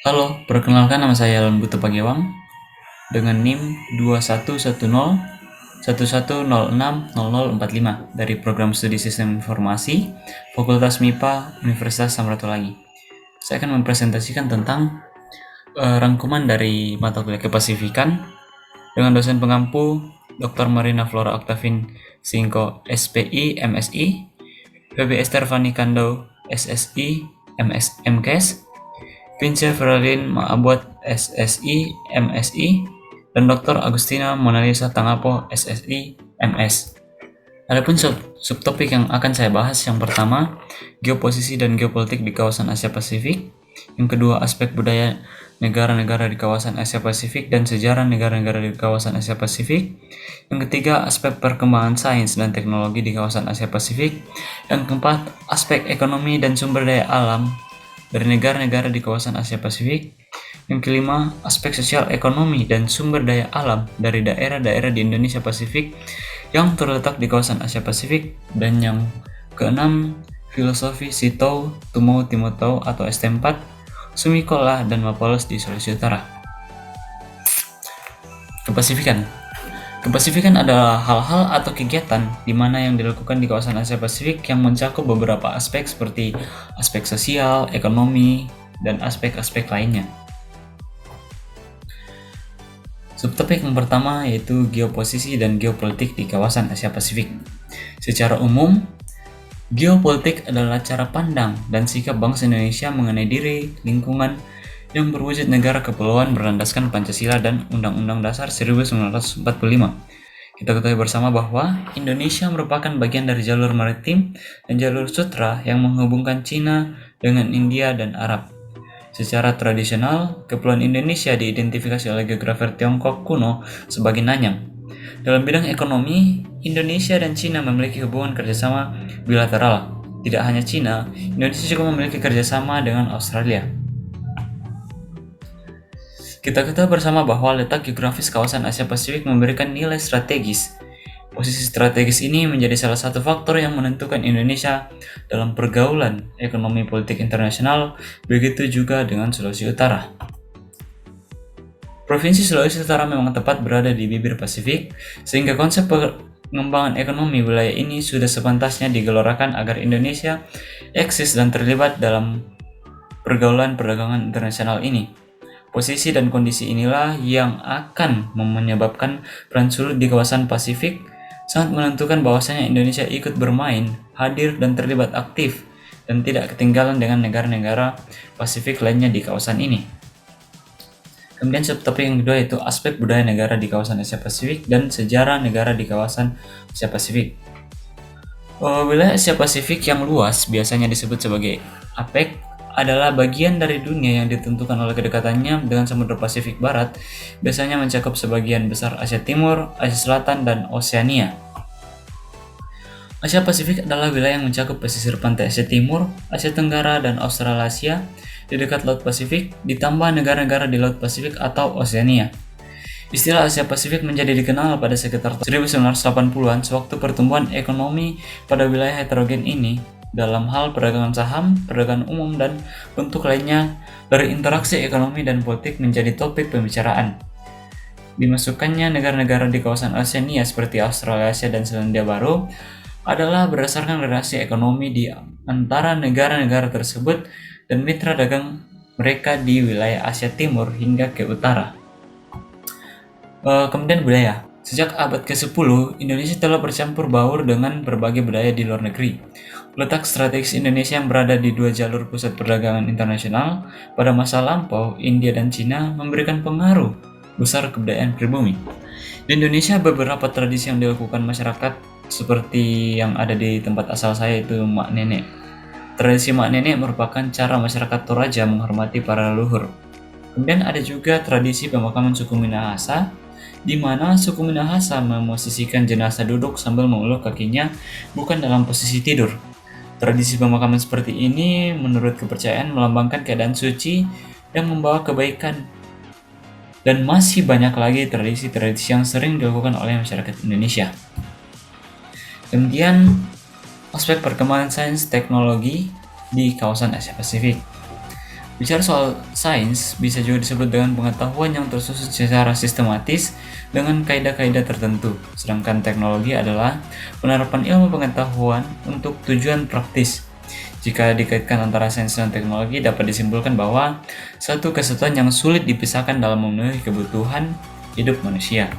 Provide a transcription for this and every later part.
Halo, perkenalkan nama saya Alan Buto Pagewang dengan NIM 211011060045 dari Program Studi Sistem Informasi Fakultas MIPA Universitas Samratulangi. Saya akan mempresentasikan tentang rangkuman dari mata kuliah Kepasifikan dengan dosen pengampu Dr. Marina Flora Octavin Singko SPI MSI, Feby Estefani Kando SSI MKes, Vince Feralin Maabot SSI MSI, dan Dr. Agustina Monalisa Tangapo SSI MS. Adapun subtopik yang akan saya bahas, yang pertama, geoposisi dan geopolitik di kawasan Asia Pasifik. Yang kedua, aspek budaya negara-negara di kawasan Asia Pasifik dan sejarah negara-negara di kawasan Asia Pasifik. Yang ketiga, aspek perkembangan sains dan teknologi di kawasan Asia Pasifik. Yang keempat, aspek ekonomi dan sumber daya alam dari negara-negara di kawasan Asia Pasifik. Yang kelima, aspek sosial ekonomi dan sumber daya alam dari daerah-daerah di Indonesia Pasifik yang terletak di kawasan Asia Pasifik. Dan yang keenam, filosofi Sitou, Tumou Timotau atau ST4, Sumikola dan Mapolus di Sulawesi Utara. Kepasifikan adalah hal-hal atau kegiatan di mana yang dilakukan di kawasan Asia Pasifik yang mencakup beberapa aspek seperti aspek sosial, ekonomi, dan aspek-aspek lainnya. Subtopik yang pertama yaitu geoposisi dan geopolitik di kawasan Asia Pasifik. Secara umum, geopolitik adalah cara pandang dan sikap bangsa Indonesia mengenai diri, lingkungan, yang berwujud negara kepulauan berlandaskan Pancasila dan Undang-Undang Dasar 1945. Kita ketahui bersama bahwa Indonesia merupakan bagian dari jalur maritim dan jalur sutra yang menghubungkan Cina dengan India dan Arab. Secara tradisional, Kepulauan Indonesia diidentifikasi oleh geografer Tiongkok kuno sebagai Nanyang. Dalam bidang ekonomi, Indonesia dan Cina memiliki hubungan kerjasama bilateral. Tidak hanya Cina, Indonesia juga memiliki kerjasama dengan Australia. Kita ketahui bersama bahwa letak geografis kawasan Asia Pasifik memberikan nilai strategis. Posisi strategis ini menjadi salah satu faktor yang menentukan Indonesia dalam pergaulan ekonomi politik internasional, begitu juga dengan Sulawesi Utara. Provinsi Sulawesi Utara memang tepat berada di bibir Pasifik, sehingga konsep pengembangan ekonomi wilayah ini sudah sepantasnya digelorakan agar Indonesia eksis dan terlibat dalam pergaulan perdagangan internasional ini. Posisi dan kondisi inilah yang akan menyebabkan peran sulut di kawasan Pasifik sangat menentukan bahwasanya Indonesia ikut bermain, hadir dan terlibat aktif dan tidak ketinggalan dengan negara-negara Pasifik lainnya di kawasan ini. Kemudian subtopik yang kedua yaitu aspek budaya negara di kawasan Asia Pasifik dan sejarah negara di kawasan Asia Pasifik. Wilayah Asia Pasifik yang luas biasanya disebut sebagai APEC adalah bagian dari dunia yang ditentukan oleh kedekatannya dengan Samudra Pasifik Barat, biasanya mencakup sebagian besar Asia Timur, Asia Selatan, dan Oseania. Asia Pasifik adalah wilayah yang mencakup pesisir pantai Asia Timur, Asia Tenggara, dan Australasia di dekat Laut Pasifik, ditambah negara-negara di Laut Pasifik atau Oseania. Istilah Asia Pasifik menjadi dikenal pada sekitar 1980-an sewaktu pertumbuhan ekonomi pada wilayah heterogen ini dalam hal perdagangan saham, perdagangan umum, dan bentuk lainnya dari interaksi ekonomi dan politik menjadi topik pembicaraan. Dimasukkannya negara-negara di kawasan Oseania seperti Australasia dan Selandia Baru adalah berdasarkan relasi ekonomi di antara negara-negara tersebut dan mitra dagang mereka di wilayah Asia Timur hingga ke utara. Kemudian budaya. Sejak abad ke-10, Indonesia telah bercampur baur dengan berbagai budaya di luar negeri. Letak strategis Indonesia yang berada di dua jalur pusat perdagangan internasional pada masa lampau, India dan Cina memberikan pengaruh besar kebudayaan pribumi. Di Indonesia, beberapa tradisi yang dilakukan masyarakat seperti yang ada di tempat asal saya itu mak nenek. Tradisi mak nenek merupakan cara masyarakat Toraja menghormati para leluhur. Kemudian ada juga tradisi pemakaman suku Minahasa, di mana suku Minahasa memosisikan jenazah duduk sambil mengulur kakinya, bukan dalam posisi tidur. Tradisi pemakaman seperti ini menurut kepercayaan melambangkan keadaan suci dan membawa kebaikan. Dan masih banyak lagi tradisi-tradisi yang sering dilakukan oleh masyarakat Indonesia. Kemudian aspek perkembangan sains teknologi di kawasan Asia Pasifik. Bicara soal sains, bisa juga disebut dengan pengetahuan yang tersusun secara sistematis dengan kaidah-kaidah tertentu. Sedangkan teknologi adalah penerapan ilmu pengetahuan untuk tujuan praktis. Jika dikaitkan antara sains dan teknologi, dapat disimpulkan bahwa satu kesatuan yang sulit dipisahkan dalam memenuhi kebutuhan hidup manusia.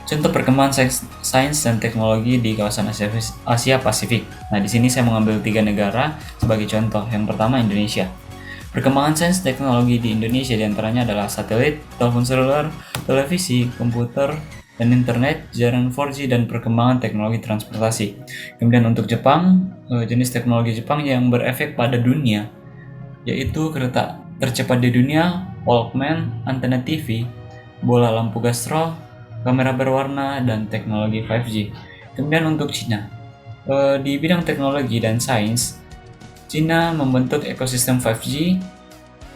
Contoh perkembangan sains dan teknologi di kawasan Asia Pasifik. Nah, di sini saya mengambil 3 negara sebagai contoh. Yang pertama, Indonesia. Perkembangan sains teknologi di Indonesia diantaranya adalah satelit, telepon seluler, televisi, komputer, dan internet, jaringan 4G, dan perkembangan teknologi transportasi. Kemudian untuk Jepang, jenis teknologi Jepang yang berefek pada dunia, yaitu kereta tercepat di dunia, Walkman, antena TV, bola lampu gastro, kamera berwarna, dan teknologi 5G. Kemudian untuk Cina, di bidang teknologi dan sains, Cina membentuk ekosistem 5G,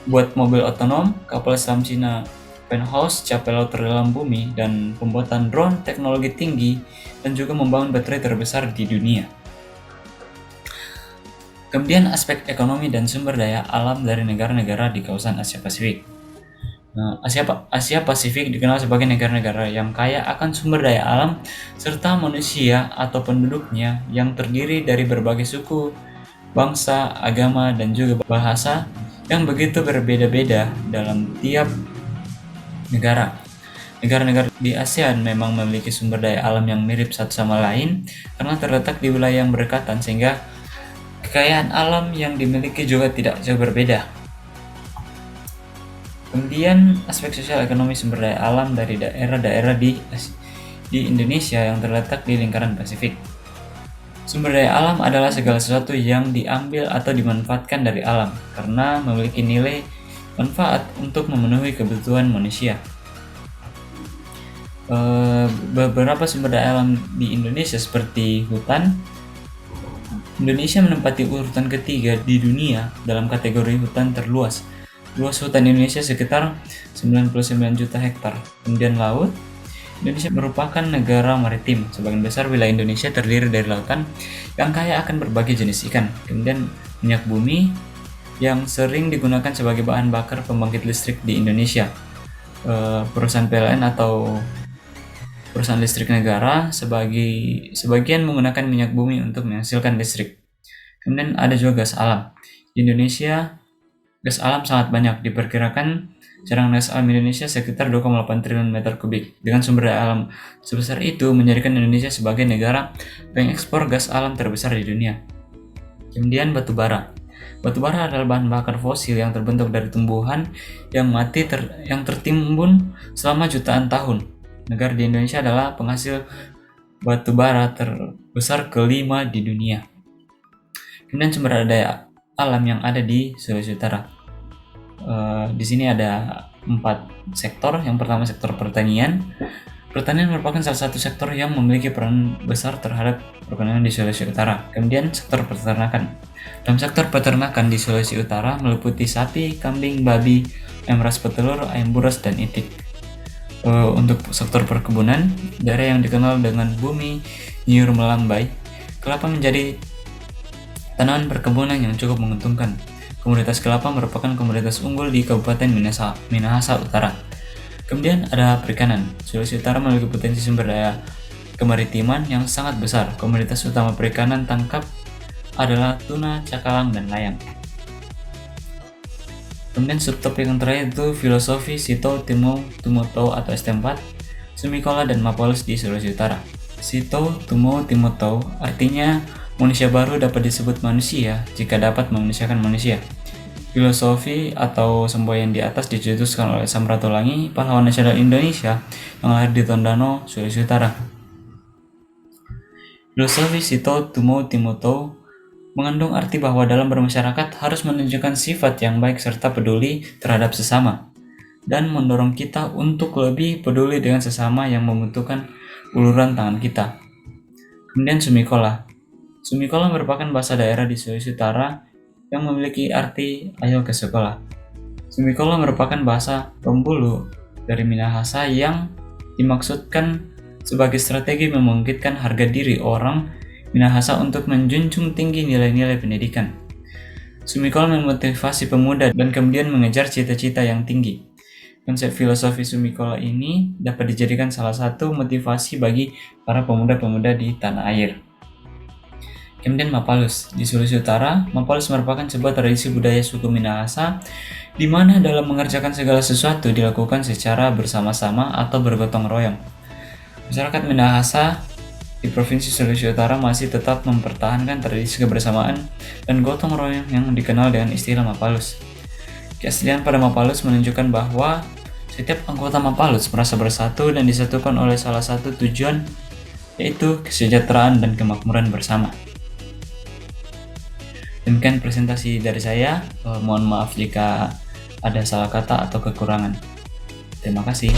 buat mobil otonom, kapal selam Cina Penthouse, capai laut terdalam bumi, dan pembuatan drone teknologi tinggi, dan juga membangun baterai terbesar di dunia. Kemudian aspek ekonomi dan sumber daya alam dari negara-negara di kawasan Asia Pasifik. Nah, Asia Pasifik dikenal sebagai negara-negara yang kaya akan sumber daya alam serta manusia atau penduduknya yang terdiri dari berbagai suku, bangsa, agama, dan juga bahasa yang begitu berbeda-beda dalam tiap negara. Negara-negara di ASEAN memang memiliki sumber daya alam yang mirip satu sama lain karena terletak di wilayah yang berdekatan, sehingga kekayaan alam yang dimiliki juga tidak jauh berbeda. Kemudian aspek sosial ekonomi sumber daya alam dari daerah-daerah di Indonesia yang terletak di lingkaran Pasifik. Sumber daya alam adalah segala sesuatu yang diambil atau dimanfaatkan dari alam karena memiliki nilai manfaat untuk memenuhi kebutuhan manusia. Beberapa sumber daya alam di Indonesia seperti hutan. Indonesia menempati urutan ketiga di dunia dalam kategori hutan terluas. Luas hutan Indonesia sekitar 99 juta hektar. Kemudian laut, Indonesia merupakan negara maritim. Sebagian besar wilayah Indonesia terdiri dari lautan yang kaya akan berbagai jenis ikan. Kemudian minyak bumi yang sering digunakan sebagai bahan bakar pembangkit listrik di Indonesia. Perusahaan PLN atau perusahaan listrik negara sebagian menggunakan minyak bumi untuk menghasilkan listrik. Kemudian ada juga gas alam. Di Indonesia, gas alam sangat banyak. Diperkirakan cadangan gas alam Indonesia sekitar 2,8 triliun meter kubik. Dengan sumber daya alam sebesar itu menjadikan Indonesia sebagai negara pengekspor gas alam terbesar di dunia. Kemudian batu bara. Batu bara adalah bahan bakar fosil yang terbentuk dari tumbuhan yang mati yang tertimbun selama jutaan tahun. Negara di Indonesia adalah penghasil batu bara terbesar kelima di dunia. Kemudian sumber daya alam yang ada di Sulawesi Utara. Di sini ada 4 sektor. Yang pertama sektor pertanian. Pertanian merupakan salah satu sektor yang memiliki peran besar terhadap perekonomian di Sulawesi Utara. Kemudian sektor peternakan. Dalam sektor peternakan di Sulawesi Utara meliputi sapi, kambing, babi, ayam ras petelur, ayam buras, dan itik. Untuk sektor perkebunan, daerah yang dikenal dengan bumi nyur melambai, kelapa menjadi tanaman perkebunan yang cukup menguntungkan. Komoditas kelapa merupakan komoditas unggul di Kabupaten Minahasa Utara. Kemudian ada perikanan. Sulawesi Utara memiliki potensi sumber daya kemaritiman yang sangat besar. Komoditas utama perikanan tangkap adalah tuna, cakalang, dan layang. Kemudian subtopik yang terakhir itu filosofi Sito, Timo, Tumotau atau ST4, Sumikola, dan Mapolus di Sulawesi Utara. Sito, Tumo, Timotau artinya manusia baru dapat disebut manusia jika dapat memanusiakan manusia. Filosofi atau semboyan di atas dicetuskan oleh Samratulangi, pahlawan nasional Indonesia yang lahir di Tondano, Sulawesi Utara. Filosofi Sito, Tumo, Timotau mengandung arti bahwa dalam bermasyarakat harus menunjukkan sifat yang baik serta peduli terhadap sesama, dan mendorong kita untuk lebih peduli dengan sesama yang membutuhkan uluran tangan kita. Kemudian Sumikola. Sumikola merupakan bahasa daerah di Sulawesi Utara yang memiliki arti ayo ke sekolah. Sumikola merupakan bahasa Pembulu dari Minahasa yang dimaksudkan sebagai strategi membangkitkan harga diri orang Minahasa untuk menjunjung tinggi nilai-nilai pendidikan. Sumikol memotivasi pemuda dan kemudian mengejar cita-cita yang tinggi. Konsep filosofi Sumikola ini dapat dijadikan salah satu motivasi bagi para pemuda-pemuda di tanah air. Kemudian Mapalus. Di Sulawesi Utara, Mapalus merupakan sebuah tradisi budaya suku Minahasa di mana dalam mengerjakan segala sesuatu dilakukan secara bersama-sama atau bergotong royong. Masyarakat Minahasa di Provinsi Sulawesi Utara masih tetap mempertahankan tradisi kebersamaan dan gotong royong yang dikenal dengan istilah Mapalus. Keaslian pada Mapalus menunjukkan bahwa setiap anggota Mapalus merasa bersatu dan disatukan oleh salah satu tujuan, yaitu kesejahteraan dan kemakmuran bersama. Demikian presentasi dari saya. Mohon maaf jika ada salah kata atau kekurangan. Terima kasih.